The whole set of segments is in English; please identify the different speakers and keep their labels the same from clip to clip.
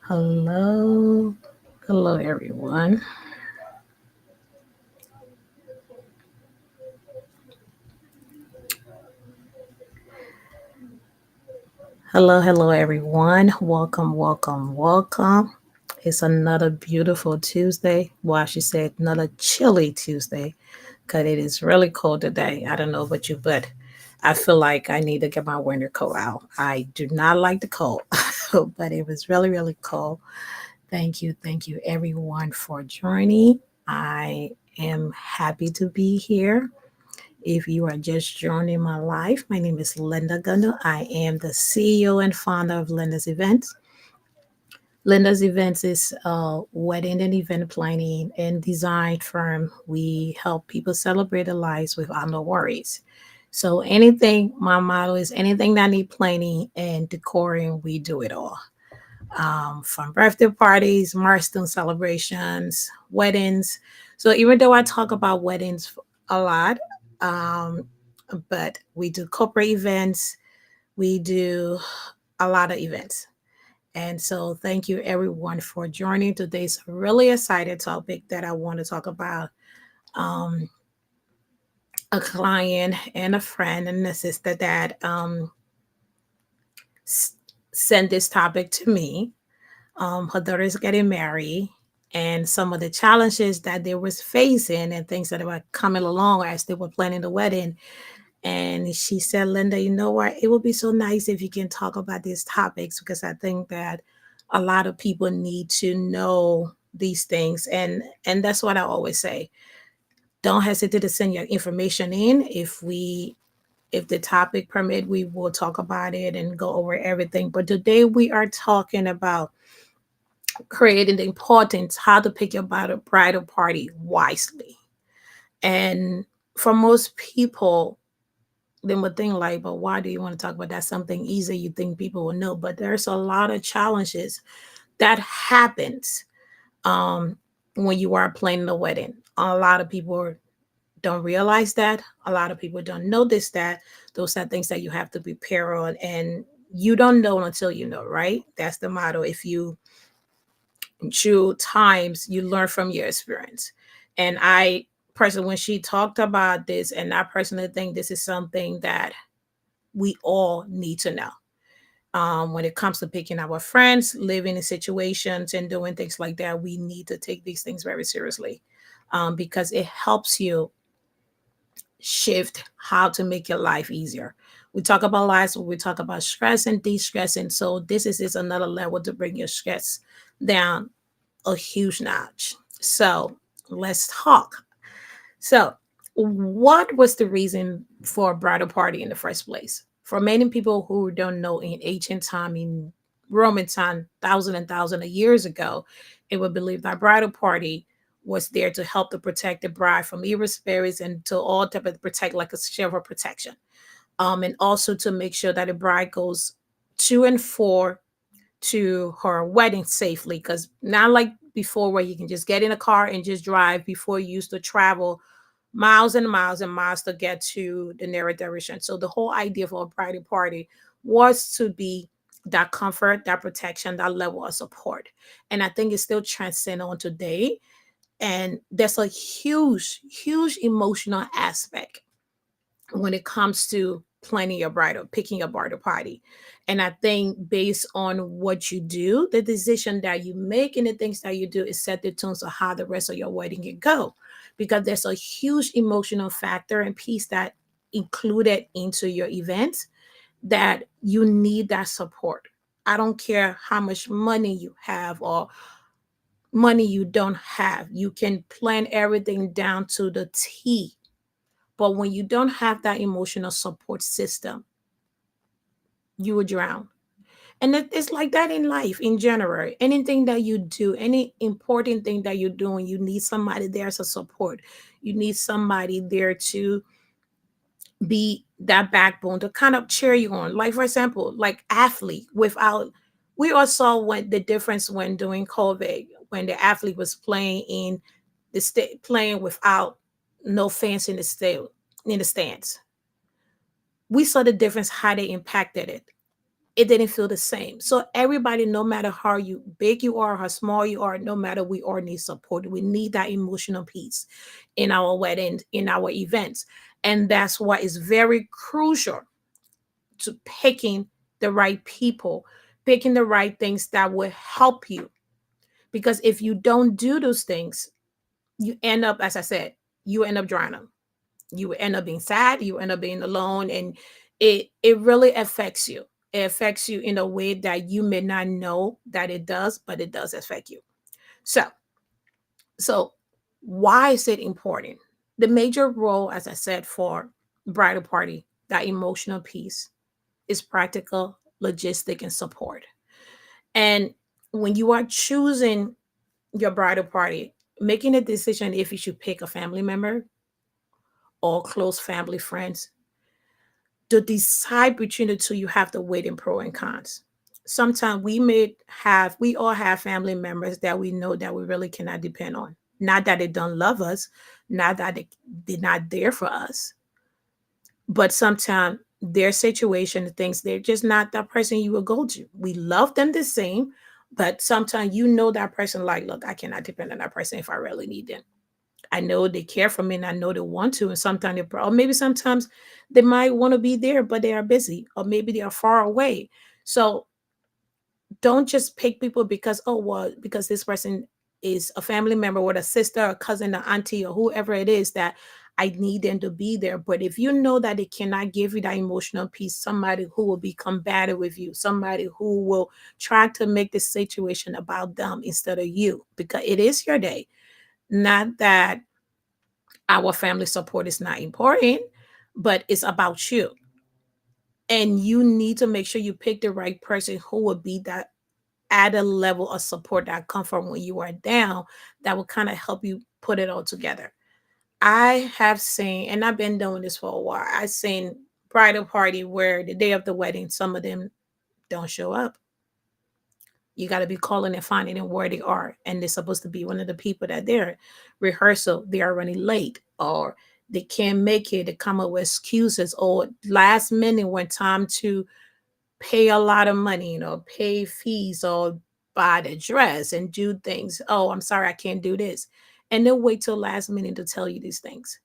Speaker 1: Hello. Hello, everyone. Hello, everyone. Welcome. It's another beautiful Tuesday. Well, I should say another chilly Tuesday because it is really cold today. I don't know about you, but I feel like I need to get my winter coat out. I do not like the cold, but it was really cold. Thank you, everyone, for joining. I am happy to be here. If you are just joining my life, my name is Linda Gundel. I am the CEO and founder of Linda's Events. Linda's Events is a wedding and event planning and design firm. We help people celebrate their lives without no worries. So anything, my motto is anything that need planning and decoring, we do it all. From birthday parties, milestone celebrations, weddings. So even though I talk about weddings a lot, um, but we do corporate events, we do a lot of events. And so thank you everyone for joining today's really excited topic that I want to talk about. Um, a client and a friend and a sister that s- sent this topic to me. Her daughter is getting married, and some of the challenges that they was facing and things that were coming along as they were planning the wedding. And she said, Linda, you know what? It would be so nice if you can talk about these topics because I think that a lot of people need to know these things. And that's what I always say. Don't hesitate to send your information in. If the topic permit, we will talk about it and go over everything. But today we are talking about creating the importance how to pick your bridal party wisely. And for most people, they would think like, but why do you want to talk about that? Something easy you think people will know. But there's a lot of challenges that happens um, when you are planning a wedding. A lot of people don't realize that. A lot of people don't notice that. Those are things that you have to prepare on. And you don't know until you know, right? That's the motto. If you through times you learn from your experience. And I personally, when she talked about this, and I personally think this is something that we all need to know. When it comes to picking our friends, living in situations and doing things like that, we need to take these things very seriously because it helps you shift how to make your life easier. We talk about lives, we talk about stress and de-stressing. So this is another level to bring your stress down a huge notch. So let's talk. So, what was the reason for a bridal party in the first place? For many people who don't know, in ancient time, in Roman time, thousand of years ago, it would believe that bridal party was there to help to protect the bride from evil spirits and to all type of protect like a shield of protection. And also to make sure that the bride goes to and for to her wedding safely because not like before where you can just get in a car and just drive. Before you used to travel miles and miles and miles to get to the nearest direction. So the whole idea for a bridal party was to be that comfort, that protection, that level of support. And I think it's still transcend on today. And there's a huge emotional aspect when it comes to planning your bridal, picking a bridal party. And I think based on what you do, the decision that you make and the things that you do is set the tone for how the rest of your wedding can go. Because there's a huge emotional factor and piece that included into your event that you need that support. I don't care how much money you have or money you don't have. You can plan everything down to the T, but when you don't have that emotional support system, you will drown. And it's like that in life in general. Anything that you do, any important thing that you're doing, you need somebody there as a support. You need somebody there to be that backbone to kind of cheer you on. Like for example, like athlete without we all saw when the difference when doing COVID, when the athlete was playing in the state playing without no fans in the stands we saw the difference, how they impacted it. It didn't feel the same. So everybody, no matter how you big you are, how small you are, no matter, we all need support. We need that emotional piece in our weddings, in our events. And that's why it's very crucial to picking the right people, picking the right things that will help you. Because if you don't do those things, you end up, as I said, you end up drowning. You end up being sad, you end up being alone, and it really affects you. It affects you in a way that you may not know that it does, but it does affect you. So, so why is it important? The major role, as I said, for bridal party, that emotional piece, is practical, logistic, and support. And when you are choosing your bridal party, making a decision if you should pick a family member or close family friends, to decide between the two, you have to weigh in pro and cons. Sometimes we all have family members that we know that we really cannot depend on. Not that they don't love us, not that they're not there for us, but sometimes their situation, the things, they're just not that person you will go to. We love them the same, but sometimes you know that person, like, look, I cannot depend on that person if I really need them. I know they care for me and I know they want to. And sometimes or maybe sometimes they might want to be there, but they are busy, or maybe they are far away. So don't just pick people because, oh, well, because this person is a family member with a sister, a cousin, an auntie, or whoever it is that I need them to be there. But if you know that they cannot give you that emotional piece, somebody who will be combative with you, somebody who will try to make the situation about them instead of you, because it is your day. Not that our family support is not important, but it's about you. And you need to make sure you pick the right person who will be that added level of support that come from when you are down, that will kind of help you put it all together. I have seen, and I've been doing this for a while, I've seen bridal party where the day of the wedding, some of them don't show up. You got to be calling and finding them where they are. And they're supposed to be one of the people that they're rehearsal, they are running late, or they can't make it, they come up with excuses, or last minute when time to pay a lot of money, pay fees or buy the dress and do things. Oh, I'm sorry, I can't do this. And they'll wait till last minute to tell you these things.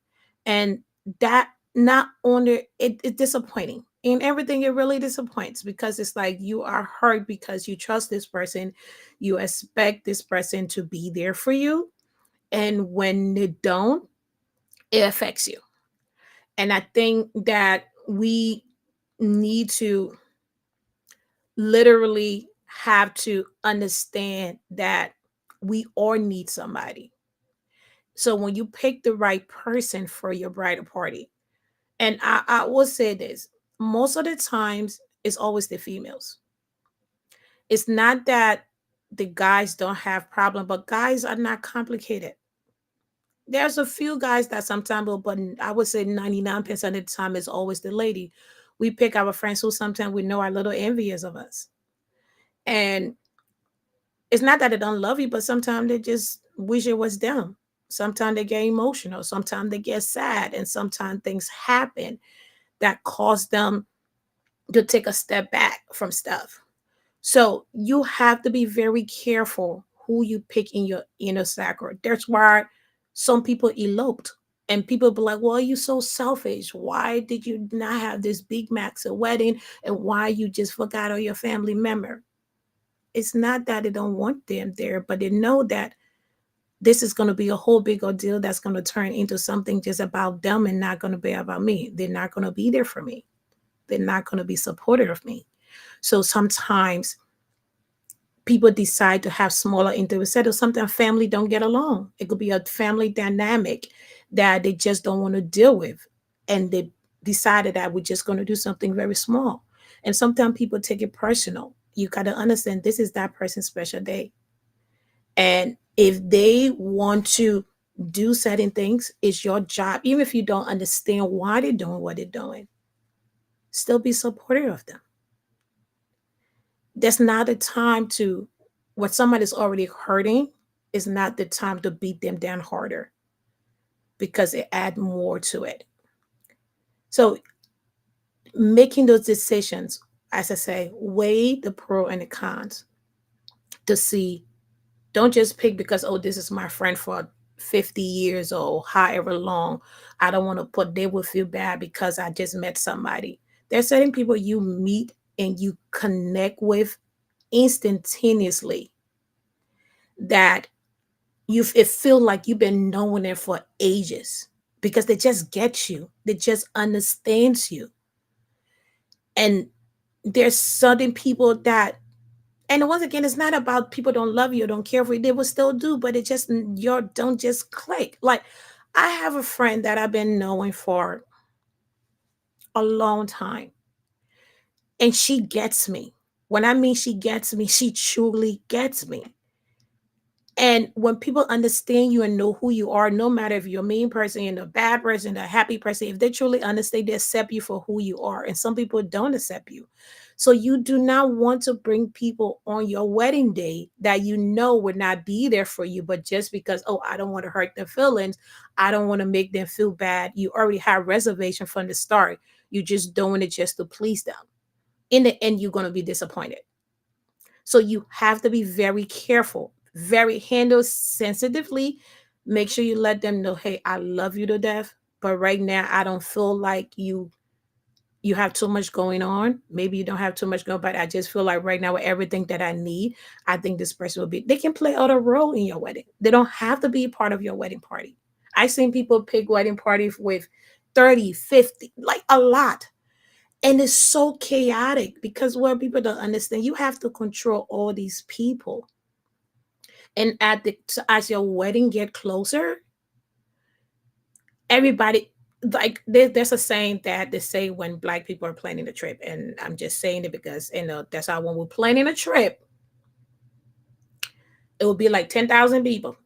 Speaker 1: And that, not only it's disappointing. In everything, it really disappoints, because it's like you are hurt because you trust this person, you expect this person to be there for you, and when they don't, it affects you. And I think that we need to literally have to understand that we all need somebody. So when you pick the right person for your bridal party, and I will say this, most of the times it's always the females. It's not that the guys don't have problem, but guys are not complicated. There's a few guys that sometimes will, but I would say 99% of the time is always the lady. We pick our friends who sometimes we know are a little envious of us. And it's not that they don't love you, but sometimes they just wish it was them. Sometimes they get emotional, sometimes they get sad, and sometimes things happen that cause them to take a step back from stuff. So you have to be very careful who you pick in your inner circle. That's why some people eloped. And people be like, well, you so selfish. Why did you not have this big massive wedding? And why you just forgot all your family member? It's not that they don't want them there, but they know that this is going to be a whole big ordeal that's going to turn into something just about them and not going to be about me. They're not going to be there for me. They're not going to be supportive of me. So sometimes people decide to have smaller intimate settings. Sometimes family don't get along. It could be a family dynamic that they just don't want to deal with. And they decided that we're just going to do something very small. And sometimes people take it personal. You got to understand this is that person's special day. And if they want to do certain things, it's your job, even if you don't understand why they're doing what they're doing, still be supportive of them. That's not the time to, when somebody's already hurting, is not the time to beat them down harder, because it add more to it. So making those decisions, as I say, weigh the pro and the cons to see. Don't just pick because, oh, this is my friend for 50 years or however long. I don't want to put, they will feel bad because I just met somebody. There's certain people you meet and you connect with instantaneously that you it feel like you've been knowing them for ages because they just get you. They just understands you. And there's certain people that, and once again, it's not about people don't love you or don't care for you. They will still do, but it just your don't just click. Like I have a friend that I've been knowing for a long time, and she gets me. When I mean she gets me, she truly gets me. And when people understand you and know who you are, no matter if you're a mean person, you're a bad person, a happy person, if they truly understand, they accept you for who you are. And some people don't accept you. So you do not want to bring people on your wedding day that you know would not be there for you, but just because, oh, I don't want to hurt their feelings, I don't want to make them feel bad. You already have reservation from the start. You're just doing it just to please them. In the end, you're going to be disappointed. So you have to be very careful, very handle sensitively. Make sure you let them know, hey, I love you to death, but right now I don't feel like you have too much going on. Maybe you don't have too much going, but I just feel like right now with everything that I need, I think this person will be. They can play other role in your wedding. They don't have to be part of your wedding party. I've seen people pick wedding parties with 30, 50, like a lot, and it's so chaotic because what people don't understand, you have to control all these people. And at the as your wedding get closer, everybody, like there's a saying that they say when black people are planning a trip, and I'm just saying it because that's how when we're planning a trip, it will be like 10,000 people.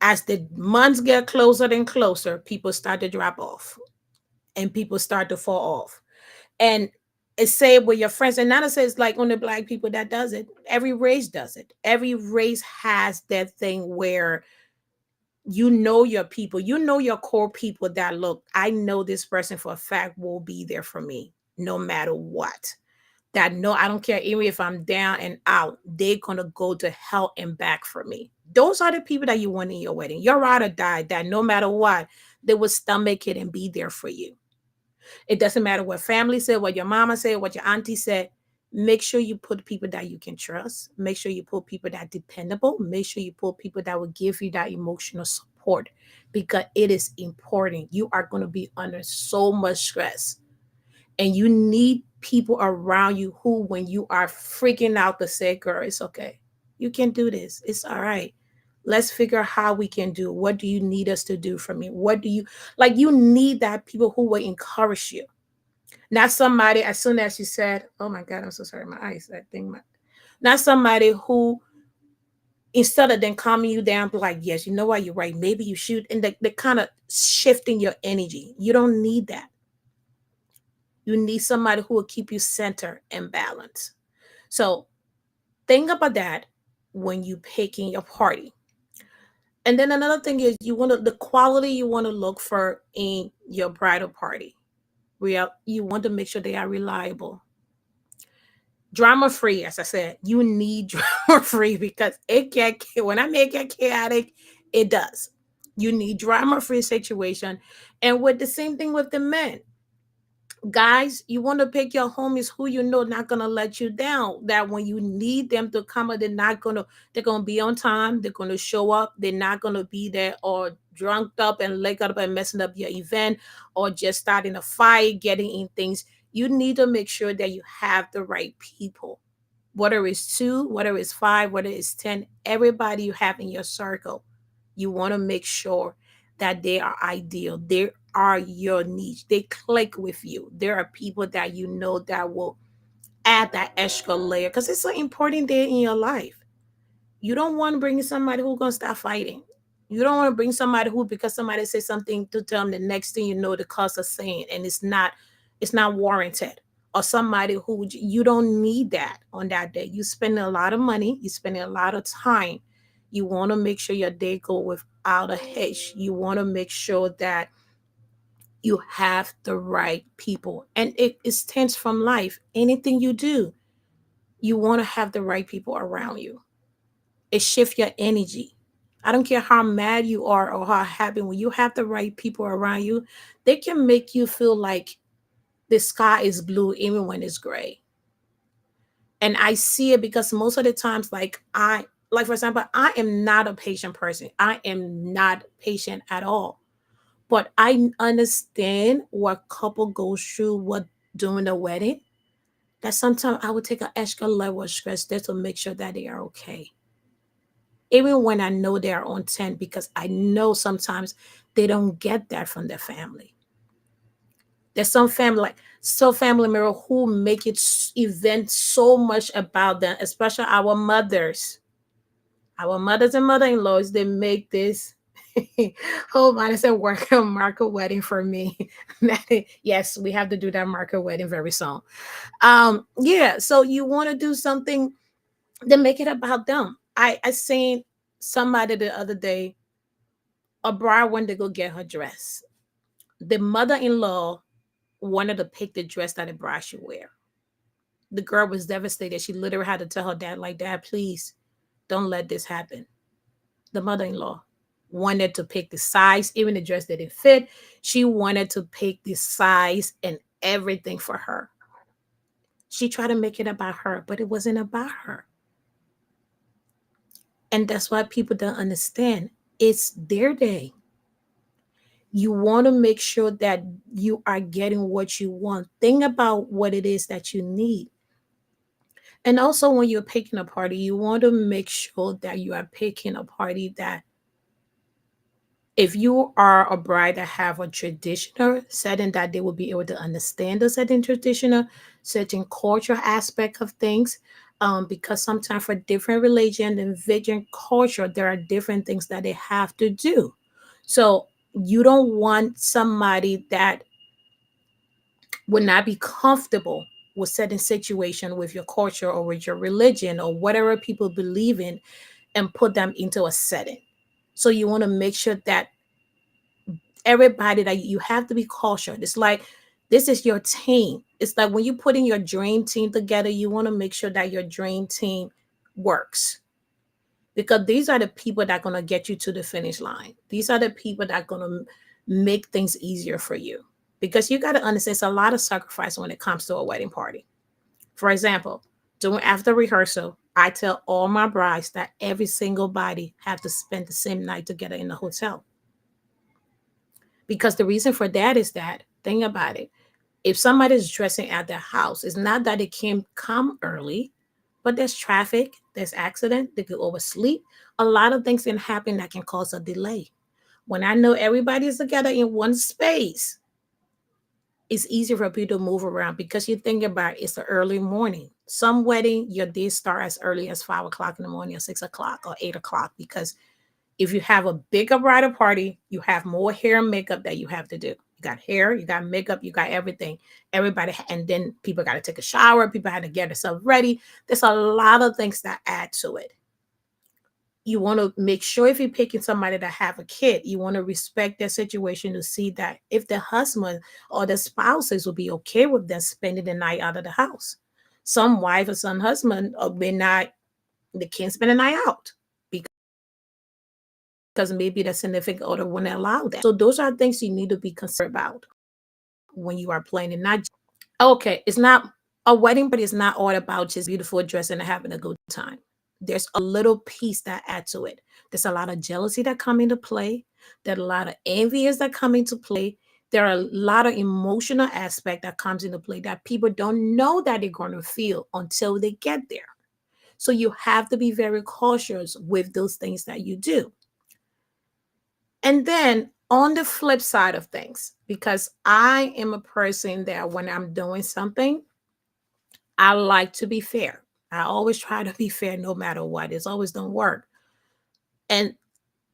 Speaker 1: As the months get closer and closer, people start to drop off and people start to fall off. And it's say with your friends, and not to say it's like only black people that does it. Every race does it. Every race has that thing where you know your people, you know your core people that look, I know this person for a fact will be there for me no matter what. That no, I don't care even if I'm down and out, they're gonna go to hell and back for me. Those are the people that you want in your wedding. Your ride or die, that no matter what, they will stomach it and be there for you. It doesn't matter what family said, what your mama said, what your auntie said. Make sure you put people that you can trust. Make sure you put people that are dependable. Make sure you put people that will give you that emotional support because it is important. You are going to be under so much stress, and you need people around you who, when you are freaking out, to say, girl, it's okay. You can do this. It's all right. Let's figure out how we can do. What do you need us to do for me? What do you like? You need that people who will encourage you, not somebody, as soon as you said, oh my God, I'm so sorry, my eyes, that thing, not somebody who, instead of then calming you down, be like, yes, you know what, you're right. Maybe you should. And they kind of shifting your energy. You don't need that. You need somebody who will keep you centered and balanced. So think about that when you picking your party. And then another thing is you want to, the quality you want to look for in your bridal party. You want to make sure they are reliable, drama free. As I said, you need drama free because it get, when I make it chaotic, it does. You need drama free situation. And with the same thing with the men, guys, you want to pick your homies who you know not gonna let you down, that when you need them to come, they're not gonna, they're gonna be on time, they're gonna show up, they're not gonna be there or drunk up and leg up and messing up your event or just starting a fight, getting in things. You need to make sure that you have the right people, whether it's two, whether it's five, whether it's 10, everybody you have in your circle, you want to make sure that they are ideal. They are your niche. They click with you. There are people that you know that will add that extra layer because it's an important day in your life. You don't want to bring somebody who's gonna start fighting. You don't want to bring somebody who, because somebody says something to them, the next thing you know, the cause of saying, and it's not warranted. Or somebody who, you don't need that on that day. You spend a lot of money, you spending a lot of time. You want to make sure your day go without a hitch. You want to make sure that You have the right people, and it stems from life. Anything you do, you want to have the right people around you. It shifts your energy. I don't care how mad you are or how happy. When you have the right people around you, they can make you feel like the sky is blue even when it's gray. And I see it because most of the times, like for example, I am not a patient person. I am not patient at all. But I understand what couple goes through what during the wedding. That sometimes I would take an extra level of stress just to make sure that they are okay. Even when I know they are on 10, because I know sometimes they don't get that from their family. There's some family, like so family member who make it event so much about them, especially our mothers. Our mothers and mother-in-laws, they make this whole mindset work a market wedding for me. Yes, we have to do that market wedding very soon. Yeah, so you want to do something, then make it about them. I seen somebody the other day, a bride wanted to go get her dress. The mother-in-law wanted to pick the dress that the bride should wear. The girl was devastated. She literally had to tell her dad, like, Dad, please don't let this happen. The mother-in-law wanted to pick the size, even the dress that it fit. She wanted to pick the size and everything for her. She tried to make it about her, but it wasn't about her. And that's why people don't understand. It's their day. You want to make sure that you are getting what you want. Think about what it is that you need. And also, when you're picking a party, you want to make sure that you are picking a party that, if you are a bride that have a traditional setting, that they will be able to understand the setting, traditional certain cultural aspect of things. Because sometimes for different religion and different culture, there are different things that they have to do. So you don't want somebody that would not be comfortable with certain situation with your culture or with your religion or whatever people believe in, and put them into a setting. So you want to make sure that everybody, that you have to be cautious. It's like this is your team. It's like when you put in your dream team together, you want to make sure that your dream team works, because these are the people that are going to get you to the finish line. These are the people that are going to make things easier for you, because you got to understand it's a lot of sacrifice when it comes to a wedding party. For example, during after rehearsal, I tell all my brides that every single body have to spend the same night together in the hotel. Because the reason for that is that, think about it. If somebody's dressing at their house, it's not that they can't come early, but there's traffic, there's accident, they could oversleep. A lot of things can happen that can cause a delay. When I know everybody is together in one space, it's easier for people to move around, because you think about it, it's the early morning. Some wedding, your day start as early as 5 o'clock in the morning or 6 o'clock or 8 o'clock, because if you have a bigger bridal party, you have more hair and makeup that you have to do. You got hair, you got makeup, you got everything. Everybody, and then people got to take a shower. People had to get themselves ready. There's a lot of things that add to it. You want to make sure, if you're picking somebody that have a kid, you want to respect their situation, to see that if the husband or the spouses will be okay with them spending the night out of the house. Some wife or some husband may not, they can't spend the night out, because maybe the significant other wouldn't allow that. So those are things you need to be concerned about when you are planning. Not okay, it's not a wedding, but it's not all about just beautiful dress and having a good time. There's a little piece that add to it. There's a lot of jealousy that come into play. There's a lot of envious that come into play. There are a lot of emotional aspect that comes into play that people don't know that they're going to feel until they get there. So you have to be very cautious with those things that you do. And then on the flip side of things, because I am a person that when I'm doing something, I like to be fair. I always try to be fair no matter what. It's always don't work. And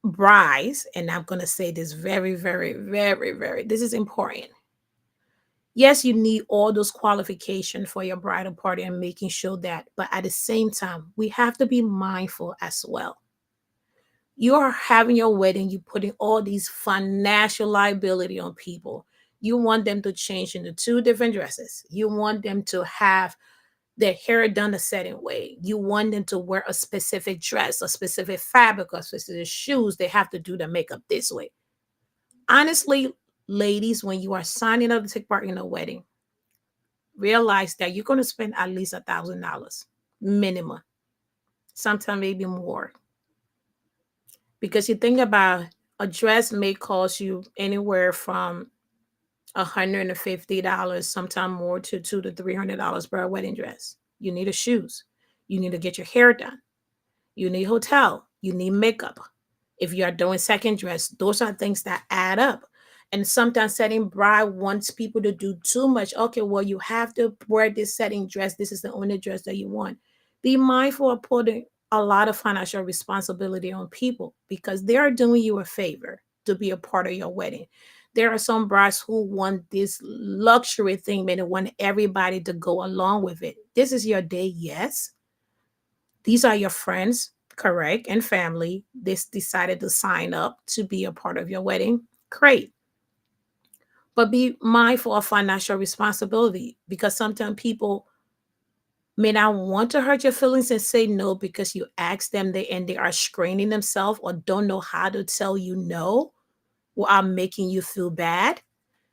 Speaker 1: brides, and I'm going to say this very, very, very, very, this is important. Yes, you need all those qualifications for your bridal party and making sure that, but at the same time, we have to be mindful as well. You are having your wedding, you putting all these financial liability on people. You want them to change into two different dresses. You want them to have their hair done a certain way. You want them to wear a specific dress, a specific fabric, or specific shoes. They have to do the makeup this way. Honestly, ladies, when you are signing up to take part in a wedding, realize that you're going to spend at least $1,000 minimum, sometimes maybe more. Because you think about, a dress may cost you anywhere from $150, sometimes more, to $200 to $300 for a wedding dress. You need a shoes. You need to get your hair done. You need hotel. You need makeup. If you are doing second dress, those are things that add up. And sometimes setting bride wants people to do too much. Okay, well, you have to wear this setting dress. This is the only dress that you want. Be mindful of putting a lot of financial responsibility on people, because they are doing you a favor to be a part of your wedding. There are some brides who want this luxury thing, and they want everybody to go along with it. This is your day, yes. These are your friends, correct, and family. This decided to sign up to be a part of your wedding. Great. But be mindful of financial responsibility, because sometimes people may not want to hurt your feelings and say no because you ask them, and they are screening themselves or don't know how to tell you no without making you feel bad.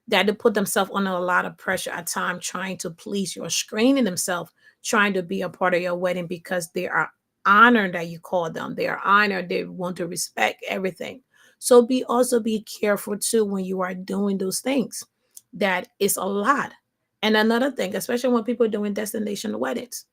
Speaker 1: That to put themselves under a lot of pressure at times, trying to please you or screening themselves, trying to be a part of your wedding, because they are honored that you call them. They are honored. They want to respect everything. So be careful too when you are doing those things. That is a lot. And another thing, especially when people are doing destination weddings,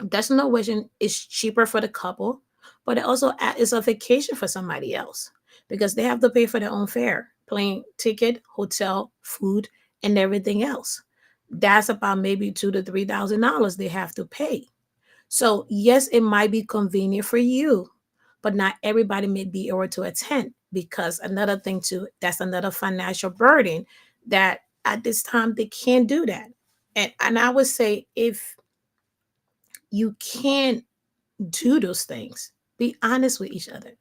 Speaker 1: destination wedding is cheaper for the couple, but it also is a vacation for somebody else, because they have to pay for their own fare, plane ticket, hotel, food, and everything else. That's about maybe $2,000 to $3,000 they have to pay. So yes, it might be convenient for you, but not everybody may be able to attend, because another thing too, that's another financial burden, that at this time they can't do that. And I would say, if you can't do those things, be honest with each other.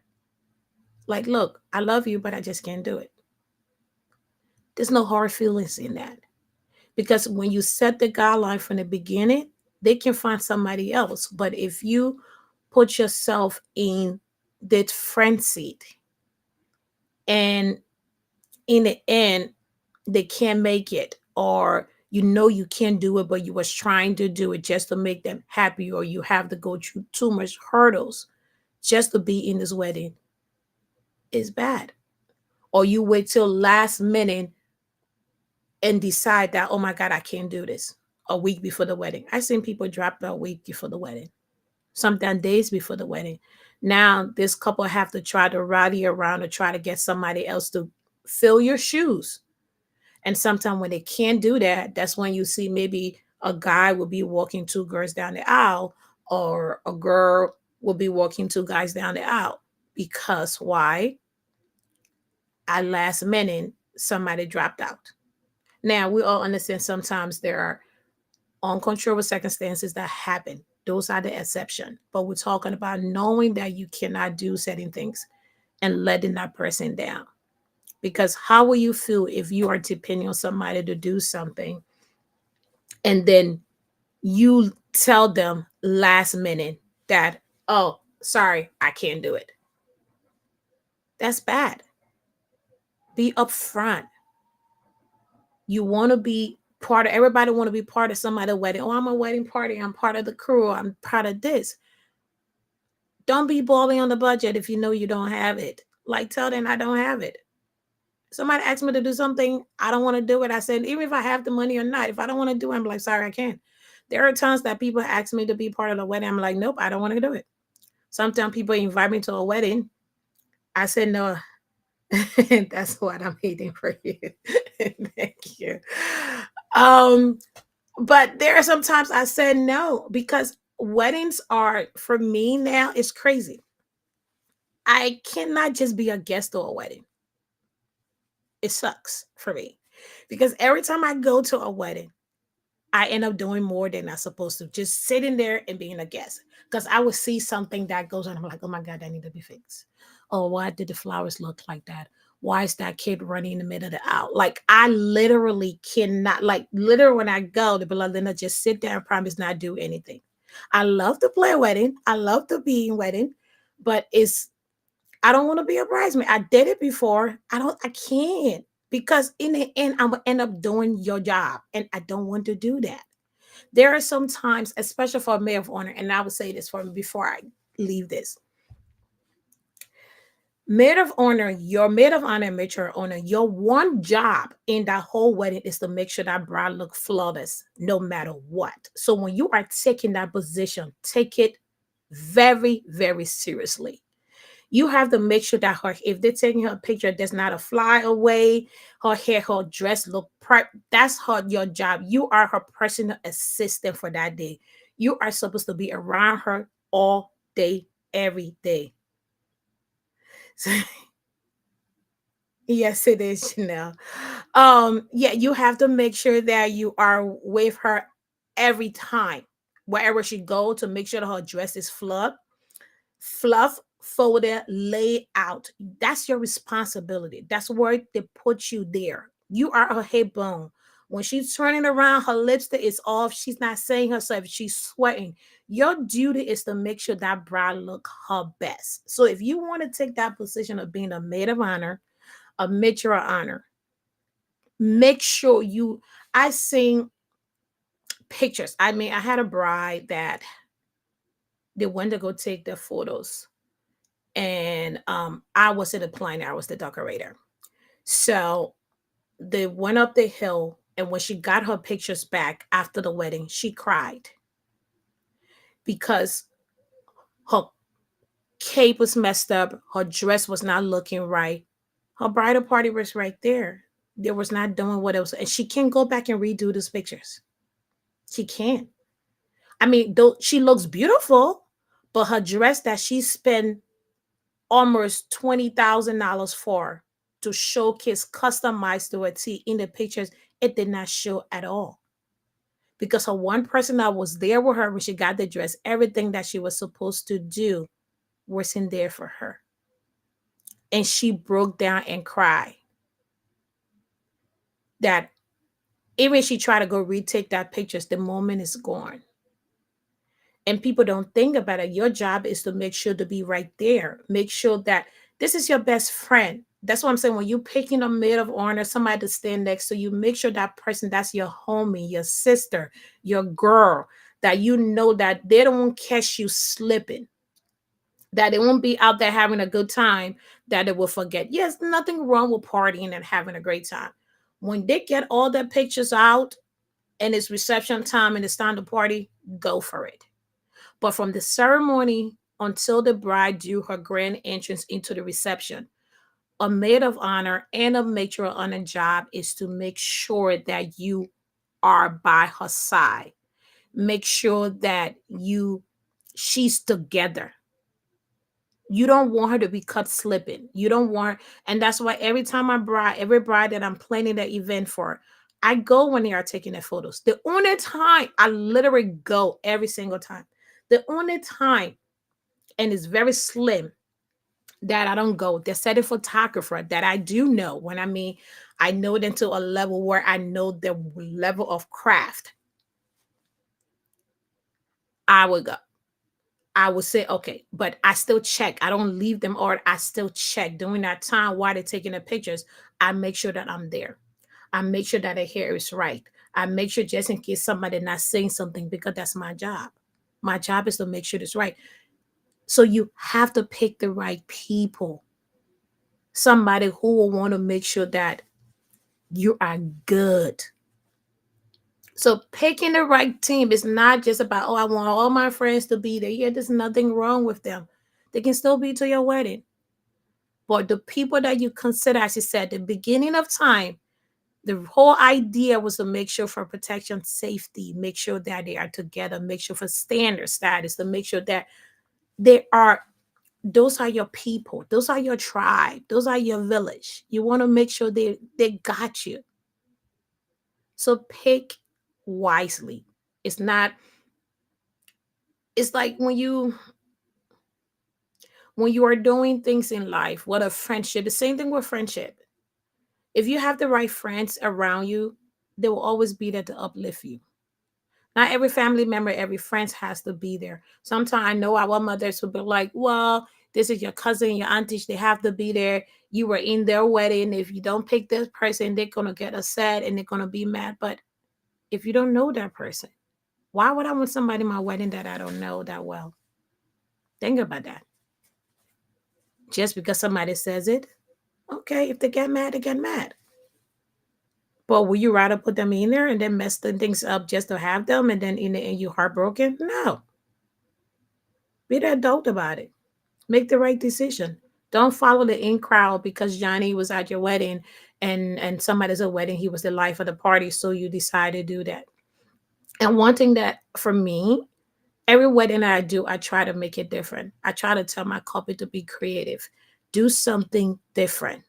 Speaker 1: Like, look, I love you, but I just can't do it. There's no hard feelings in that. Because when you set the guideline from the beginning, they can find somebody else. But if you put yourself in that friend seat, and in the end they can't make it, or you can't do it, but you was trying to do it just to make them happy, or you have to go through too much hurdles just to be in this wedding, is bad. Or you wait till last minute and decide that, oh my God, I can't do this, a week before the wedding. I've seen people drop a week before the wedding, sometimes days before the wedding. Now this couple have to try to rally around to try to get somebody else to fill your shoes. And sometimes when they can't do that, that's when you see maybe a guy will be walking two girls down the aisle, or a girl will be walking two guys down the aisle. Because why? At last minute, somebody dropped out. Now, we all understand sometimes there are uncontrollable circumstances that happen. Those are the exception. But we're talking about knowing that you cannot do certain things and letting that person down. Because how will you feel if you are depending on somebody to do something, and then you tell them last minute that, oh, sorry, I can't do it? That's bad. Be upfront. You want to be part of, everybody want to be part of somebody's wedding. Oh, I'm a wedding party. I'm part of the crew. I'm part of this. Don't be balling on the budget if you know you don't have it. Like, tell them I don't have it. Somebody asked me to do something, I don't want to do it. I said, even if I have the money or not, if I don't want to do it, I'm like, sorry, I can't. There are times that people ask me to be part of the wedding. I'm like, nope, I don't want to do it. Sometimes people invite me to a wedding. I said, no, that's what I'm eating for you. Thank you. Um, but there are sometimes I said no, because weddings are, for me now, it's crazy. I cannot just be a guest to a wedding. It sucks for me, because every time I go to a wedding, I end up doing more than I'm supposed to, just sitting there and being a guest. Because I would see something that goes on. I'm like, oh my God, that need to be fixed. Oh, why did the flowers look like that? Why is that kid running in the middle of the aisle? Like, I literally cannot, like, literally, when I go, the beloved Linda, just sit there and promise not do anything. I love to play a wedding. I love to be in wedding, but I don't want to be a bridesmaid. I did it before. I can't, because in the end, I'm gonna end up doing your job, and I don't want to do that. There are some times, especially for a maid of honor, and I would say this for me before I leave this. Maid of honor, your maid of honor and maid of honor, your one job in that whole wedding is to make sure that bride look flawless no matter what. So when you are taking that position, take it very, very seriously. You have to make sure that her, if they're taking her picture, there's not a fly away, her hair, her dress look that's her your job. You are her personal assistant for that day. You are supposed to be around her all day, every day. So, yes, it is, Chanel. Yeah, you have to make sure that you are with her every time, wherever she go, to make sure that her dress is fluff, folded, laid out. That's your responsibility. That's where they put you there. You are her hip bone. When she's turning around, her lipstick is off. She's not saying herself. She's sweating. Your duty is to make sure that bride look her best. So if you want to take that position of being a maid of honor, a matron of honor, make sure you. I seen pictures. I mean, I had a bride that they went to go take their photos, and I was in the planner, I was the decorator. So they went up the hill, and when she got her pictures back after the wedding, she cried because her cape was messed up, her dress was not looking right, her bridal party was right there. They was not doing what else, and she can't go back and redo those pictures. She can't. I mean, though she looks beautiful, but her dress that she spent almost $20,000 for to showcase customized to a T in the pictures, it did not show at all. Because her one person that was there with her when she got the dress, everything that she was supposed to do wasn't there for her. And she broke down and cried that even if she tried to go retake that pictures, the moment is gone. And people don't think about it. Your job is to make sure to be right there. Make sure that this is your best friend. That's what I'm saying. When you're picking a maid of honor, somebody to stand next to you, make sure that person, that's your homie, your sister, your girl, that you know that they don't catch you slipping, that they won't be out there having a good time, that they will forget. Yes, nothing wrong with partying and having a great time. When they get all their pictures out and it's reception time and it's time to party, go for it. But from the ceremony until the bride do her grand entrance into the reception, a maid of honor and a matron of honor job is to make sure that you are by her side. Make sure that she's together. You don't want her to be cut slipping. You don't want her, and that's why every bride that I'm planning the event for, I go when they are taking their photos. The only time I literally go every single time. The only time, and it's very slim, that I don't go. The setting photographer that I do know, when I mean I know it into a level where I know the level of craft, I would go. I would say, okay, but I still check. I don't leave them, or I still check during that time while they're taking the pictures. I make sure that I'm there. I make sure that the hair is right. I make sure just in case somebody not saying something, because that's my job. My job is to make sure it's right. So you have to pick the right people. Somebody who will want to make sure that you are good. So picking the right team is not just about, oh, I want all my friends to be there. Yeah, there's nothing wrong with them. They can still be to your wedding. But the people that you consider, as you said, the beginning of time, the whole idea was to make sure for protection, safety, make sure that they are together, make sure for standard status, to make sure that they are, those are your people, those are your tribe, those are your village. You want to make sure they got you. So pick wisely. It's not, it's like when When you are doing things in life, what a friendship, the same thing with friendship. If you have the right friends around you, they will always be there to uplift you. Not every family member, every friend has to be there. Sometimes I know our mothers will be like, well, this is your cousin, your aunties, they have to be there. You were in their wedding. If you don't pick this person, they're going to get upset and they're going to be mad. But if you don't know that person, why would I want somebody in my wedding that I don't know that well? Think about that. Just because somebody says it, okay, if they get mad, they get mad. But would you rather put them in there and then mess the things up just to have them and then in the end you heartbroken? No. Be the adult about it. Make the right decision. Don't follow the in crowd because Johnny was at your wedding and somebody's a wedding, he was the life of the party, so you decide to do that. And one thing that for me, every wedding that I do, I try to make it different. I try to tell my couple to be creative. Do something different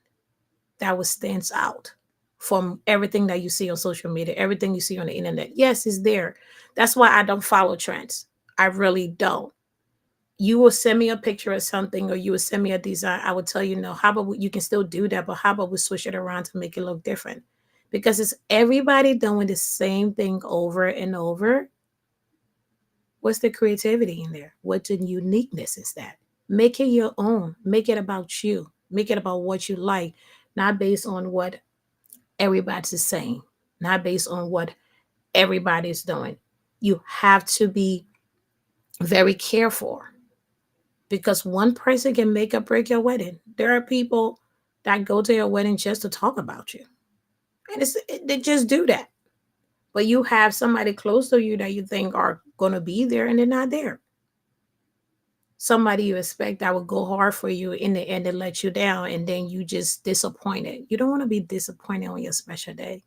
Speaker 1: that will stands out from everything that you see on social media, everything you see on the internet. Yes, it's there. That's why I don't follow trends. I really don't. You will send me a picture of something or you will send me a design. I would tell you, no, how about you can still do that, but how about we switch it around to make it look different? Because it's everybody doing the same thing over and over. What's the creativity in there? What's the uniqueness is that? Make it your own. Make it about you. Make it about what you like, not based on what everybody's saying, not based on what everybody's doing. You have to be very careful because one person can make or break your wedding. There are people that go to your wedding just to talk about you, and they just do that. But you have somebody close to you that you think are going to be there, and they're not there. Somebody you expect that would go hard for you in the end and let you down, and then you just disappointed. You don't want to be disappointed on your special day.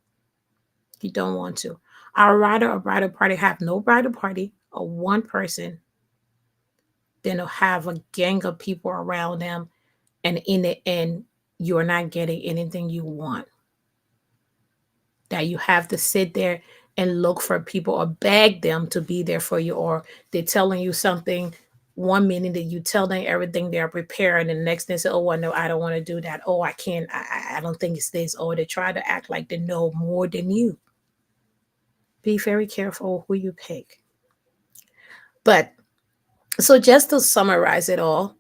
Speaker 1: You don't want to. I'd rather a bridal party have no bridal party or one person than to have a gang of people around them, and in the end, you're not getting anything you want. That you have to sit there and look for people or beg them to be there for you, or they're telling you something one minute that you tell them everything they're preparing, and the next thing say, oh, I know I don't want to do that. Oh, I can't. I don't think it's this. Or they try to act like they know more than you. Be very careful who you pick. But so just to summarize it all,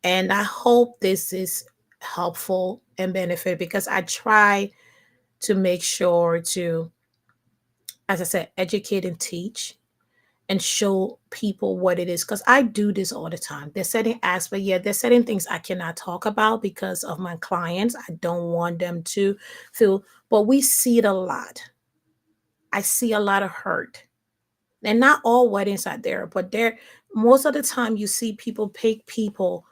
Speaker 1: and I hope this is helpful and benefit because I try to make sure to, as I said, educate and teach and show people what it is. Because I do this all the time. There's certain aspects, yeah, there's certain things I cannot talk about because of my clients. I don't want them to feel, but we see it a lot. I see a lot of hurt. And not all weddings are there, but there most of the time you see people pick people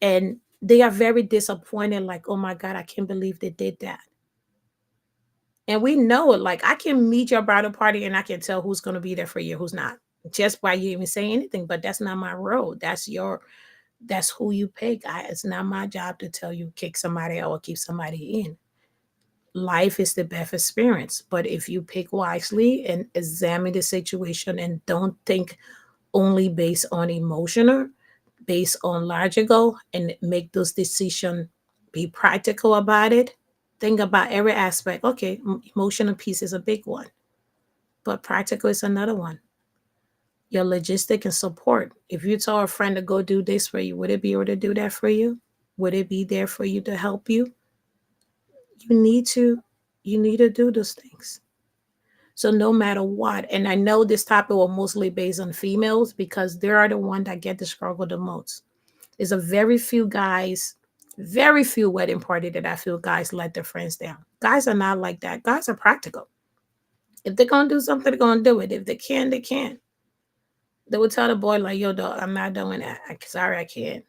Speaker 1: and they are very disappointed, like, oh my God, I can't believe they did that. And we know it. Like I can meet your bridal party and I can tell who's gonna be there for you, who's not. Just by you even saying anything, but that's not my role. That's who you pick. It's not my job to tell you kick somebody out or keep somebody in. Life is the best experience. But if you pick wisely and examine the situation and don't think only based on emotional, based on logical, and make those decisions, be practical about it. Think about every aspect. Okay, emotional piece is a big one, but practical is another one. Your logistic and support. If you tell a friend to go do this for you, would it be able to do that for you? Would it be there for you to help you? You need to, you need to do those things. So no matter what, and I know this topic will mostly based on females because they are the one that get the struggle the most. There's a very few wedding party that I feel guys let their friends down. Guys are not like that. Guys are practical. If they're gonna do something, they're gonna do it. If they can, they can. They would tell the boy like, "Yo, dog, I'm not doing that. Sorry, I can't."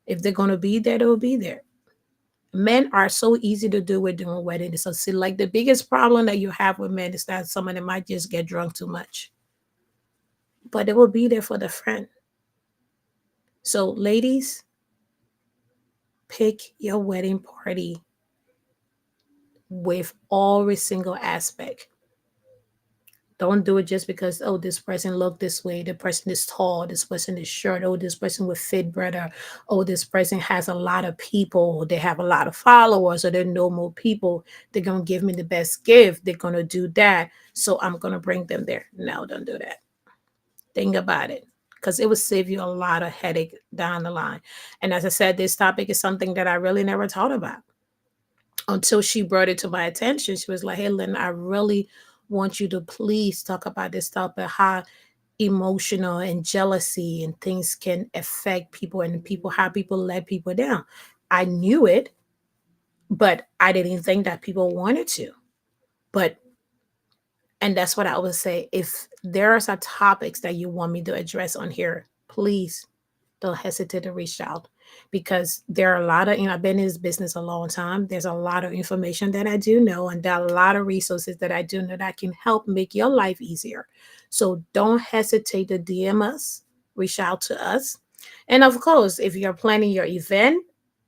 Speaker 1: If they're gonna be there, they'll be there. Men are so easy to do with doing weddings. So see, like the biggest problem that you have with men is that some of them might just get drunk too much, but they will be there for the friend. So, ladies, pick your wedding party with every single aspect. Don't do it just because, oh, this person looked this way, the person is tall, this person is short, oh, this person would fit better, oh, this person has a lot of people, they have a lot of followers, or they know more people, they're gonna give me the best gift, they're gonna do that, so I'm gonna bring them there. No, don't do that. Think about it, because it will save you a lot of headache down the line. And as I said, this topic is something that I really never thought about until she brought it to my attention. She was like, "Hey, Lynn, I really want you to please talk about this topic, how emotional and jealousy and things can affect people, and people, how people let people down." I knew it, but I didn't think that people wanted to. But and that's what I would say. If there are some topics that you want me to address on here, please don't hesitate to reach out, because there are a lot of, I've been in this business a long time. There's a lot of information that I do know, and there are a lot of resources that I do know that can help make your life easier. So don't hesitate to DM us, reach out to us. And of course, if you're planning your event,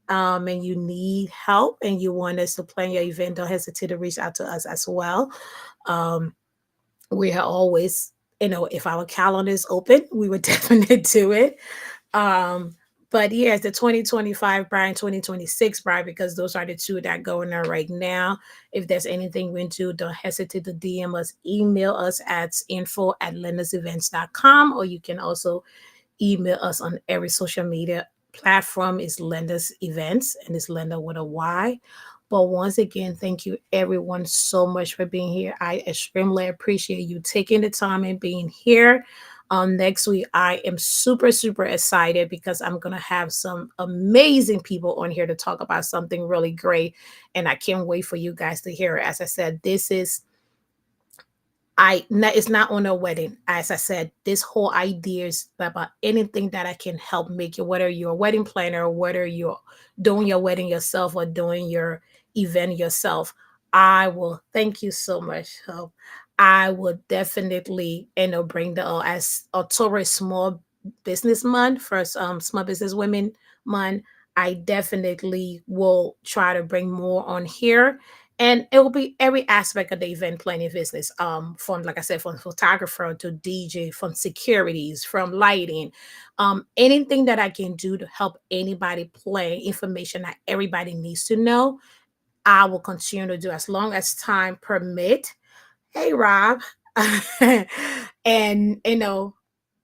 Speaker 1: and you need help and you want us to plan your event, don't hesitate to reach out to us as well. Um, we are always, if our calendar is open, we would definitely do it. um, but yeah, it's the 2025 bride, 2026 bride, because those are the two that go in there right now. If there's anything we do, don't hesitate to DM us, email us at info@lendasevents.com, or you can also email us on every social media platform. Is Lenda's Events, and it's Lenda with a Y. But once again, thank you everyone so much for being here. I extremely appreciate you taking the time and being here. Next week, I am super, super excited because I'm going to have some amazing people on here to talk about something really great. And I can't wait for you guys to hear it. As I said, this is it's not on a wedding. As I said, this whole idea is about anything that I can help make you, whether you're a wedding planner, whether you're doing your wedding yourself or doing your event yourself. I will thank you so much. So I will definitely, bring the as October is Small Business Month, first Small Business Women Month. I definitely will try to bring more on here, and it will be every aspect of the event planning business, from, like I said, from photographer to DJ, from securities, from lighting, anything that I can do to help anybody plan, information that everybody needs to know, I will continue to do as long as time permit. Hey, Rob. And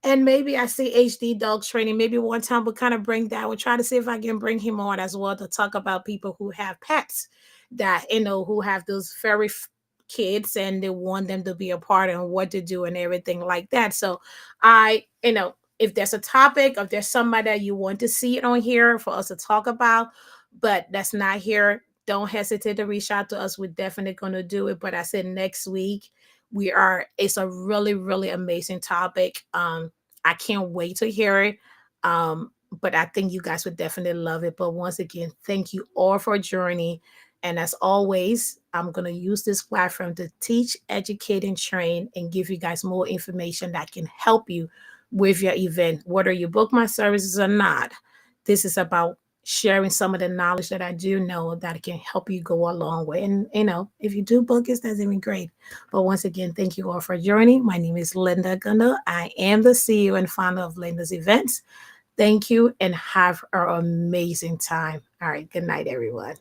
Speaker 1: and maybe I see HD dog training. Maybe one time we'll kind of bring that. We'll try to see if I can bring him on as well to talk about people who have pets, that, who have those furry kids, and they want them to be a part and what to do and everything like that. So if there's a topic, if there's somebody that you want to see it on here for us to talk about, but that's not here, don't hesitate to reach out to us. We're definitely going to do it. But I said next week, it's a really, really amazing topic. I can't wait to hear it. But I think you guys would definitely love it. But once again, thank you all for joining. And as always, I'm going to use this platform to teach, educate, and train, and give you guys more information that can help you with your event, whether you book my services or not. This is about sharing some of the knowledge that I do know that can help you go a long way. And if you do book it, that's even great. But once again, thank you all for joining. My name is Linda Gunner. I am the CEO and founder of Linda's Events. Thank you and have an amazing time. All right. Good night, everyone.